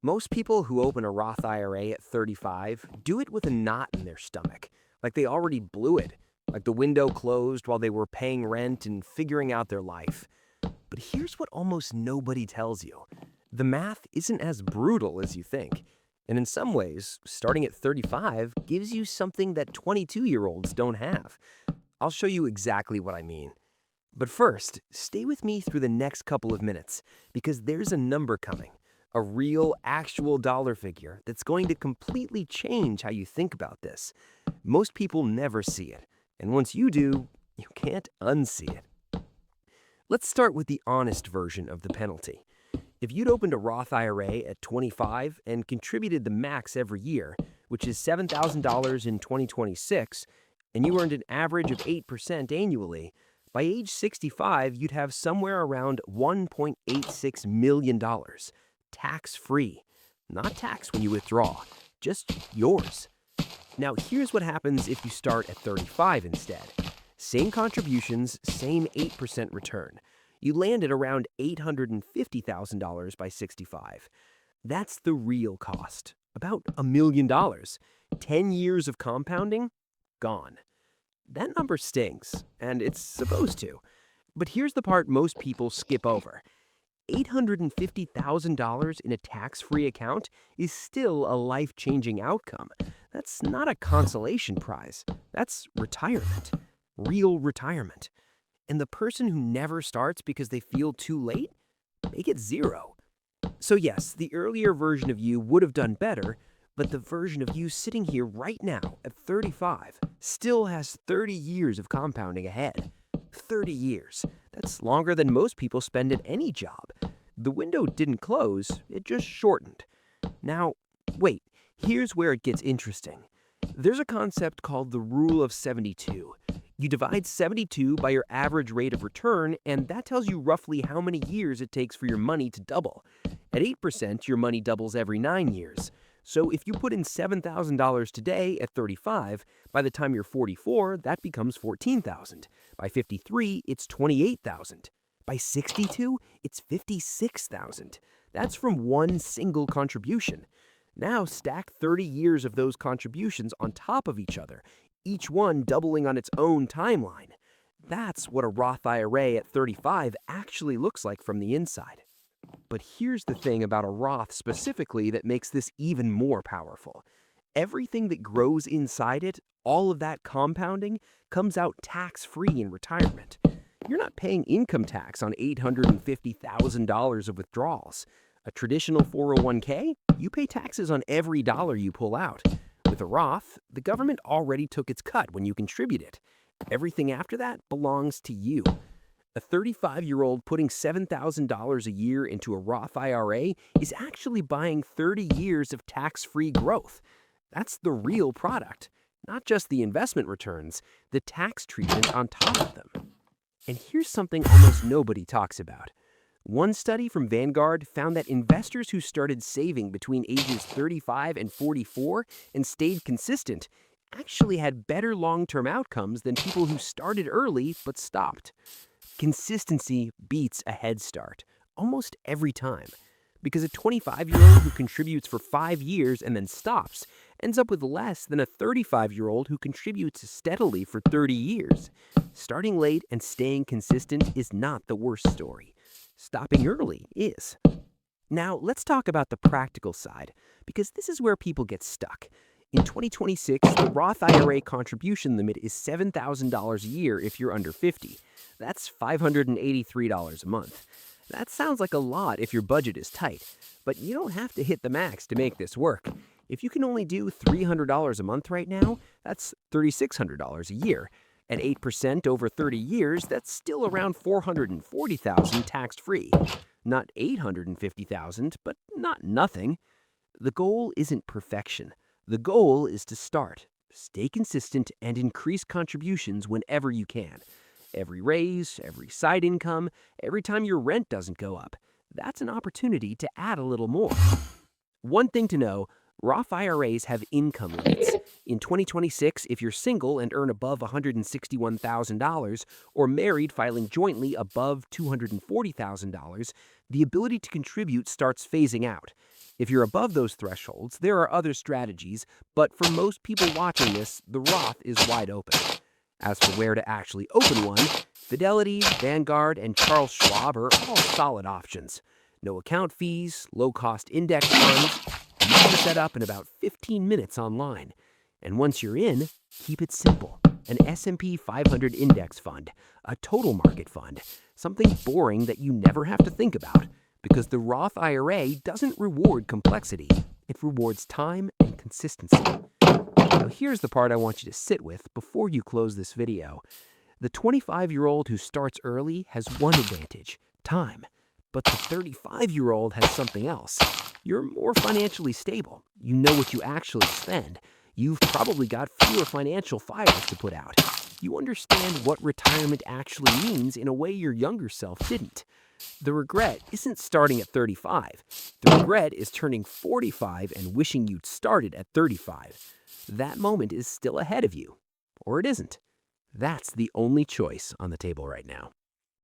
Most people who open a Roth IRA at 35 do it with a knot in their stomach, like they already blew it, like the window closed while they were paying rent and figuring out their life. But here's what almost nobody tells you. The math isn't as brutal as you think. And in some ways, starting at 35 gives you something that 22-year-olds don't have. I'll show you exactly what I mean. But first, stay with me through the next couple of minutes, because there's a number coming. A real, actual dollar figure that's going to completely change how you think about this. Most people never see it, and once you do, you can't unsee it. Let's start with the honest version of the penalty. If you'd opened a Roth IRA at 25 and contributed the max every year, which is $7,000 in 2026, and you earned an average of 8% annually, by age 65, you'd have somewhere around $1.86 million. Tax-free. Not taxed when you withdraw, just yours. Now, here's what happens if you start at 35 instead. Same contributions, same 8% return. You land at around $850,000 by 65. That's the real cost, about $1 million. 10 years of compounding? Gone. That number stings, and it's supposed to. But here's the part most people skip over. $850,000 in a tax-free account is still a life-changing outcome. That's not a consolation prize. That's retirement. Real retirement. And the person who never starts because they feel too late, they get zero. So yes, the earlier version of you would have done better, but the version of you sitting here right now at 35 still has 30 years of compounding ahead. 30 years. That's longer than most people spend at any job. The window didn't close, it just shortened. Now, wait, here's where it gets interesting. There's a concept called the rule of 72. You divide 72 by your average rate of return, and that tells you roughly how many years it takes for your money to double. At 8%, your money doubles every 9 years. So if you put in $7,000 today at 35, by the time you're 44, that becomes $14,000. By 53, it's $28,000. By 62, it's $56,000. That's from one single contribution. Now stack 30 years of those contributions on top of each other, each one doubling on its own timeline. That's what a Roth IRA at 35 actually looks like from the inside. But here's the thing about a Roth specifically that makes this even more powerful. Everything that grows inside it, all of that compounding, comes out tax-free in retirement. You're not paying income tax on $850,000 of withdrawals. A traditional 401k, you pay taxes on every dollar you pull out. With a Roth, the government already took its cut when you contribute it. Everything after that belongs to you. A 35-year-old putting $7,000 a year into a Roth IRA is actually buying 30 years of tax-free growth. That's the real product, not just the investment returns, the tax treatment on top of them. And here's something almost nobody talks about. One study from Vanguard found that investors who started saving between ages 35 and 44 and stayed consistent actually had better long-term outcomes than people who started early but stopped. Consistency beats a head start, almost every time. Because a 25-year-old who contributes for 5 years and then stops ends up with less than a 35-year-old who contributes steadily for 30 years. Starting late and staying consistent is not the worst story. Stopping early is. Now, let's talk about the practical side, because this is where people get stuck. In 2026, the Roth IRA contribution limit is $7,000 a year if you're under 50. That's $583 a month. That sounds like a lot if your budget is tight, but you don't have to hit the max to make this work. If you can only do $300 a month right now, that's $3,600 a year. At 8% over 30 years, that's still around $440,000 tax-free. Not $850,000, but not nothing. The goal isn't perfection. The goal is to start, stay consistent, and increase contributions whenever you can. Every raise, every side income, every time your rent doesn't go up, that's an opportunity to add a little more. One thing to know, Roth IRAs have income limits. In 2026, if you're single and earn above $161,000 or married filing jointly above $240,000, the ability to contribute starts phasing out. If you're above those thresholds, there are other strategies, but for most people watching this, the Roth is wide open. As for where to actually open one, Fidelity, Vanguard, and Charles Schwab are all solid options. No account fees, low-cost index funds, easy to set up in about 15 minutes online. And once you're in, keep it simple. An S&P 500 index fund, a total market fund, something boring that you never have to think about, because the Roth IRA doesn't reward complexity. It rewards time and consistency. Now here's the part I want you to sit with before you close this video. The 25-year-old who starts early has one advantage, time. But the 35-year-old has something else. You're more financially stable. You know what you actually spend. You've probably got fewer financial fires to put out. You understand what retirement actually means in a way your younger self didn't. The regret isn't starting at 35. The regret is turning 45 and wishing you'd started at 35. That moment is still ahead of you. Or it isn't. That's the only choice on the table right now.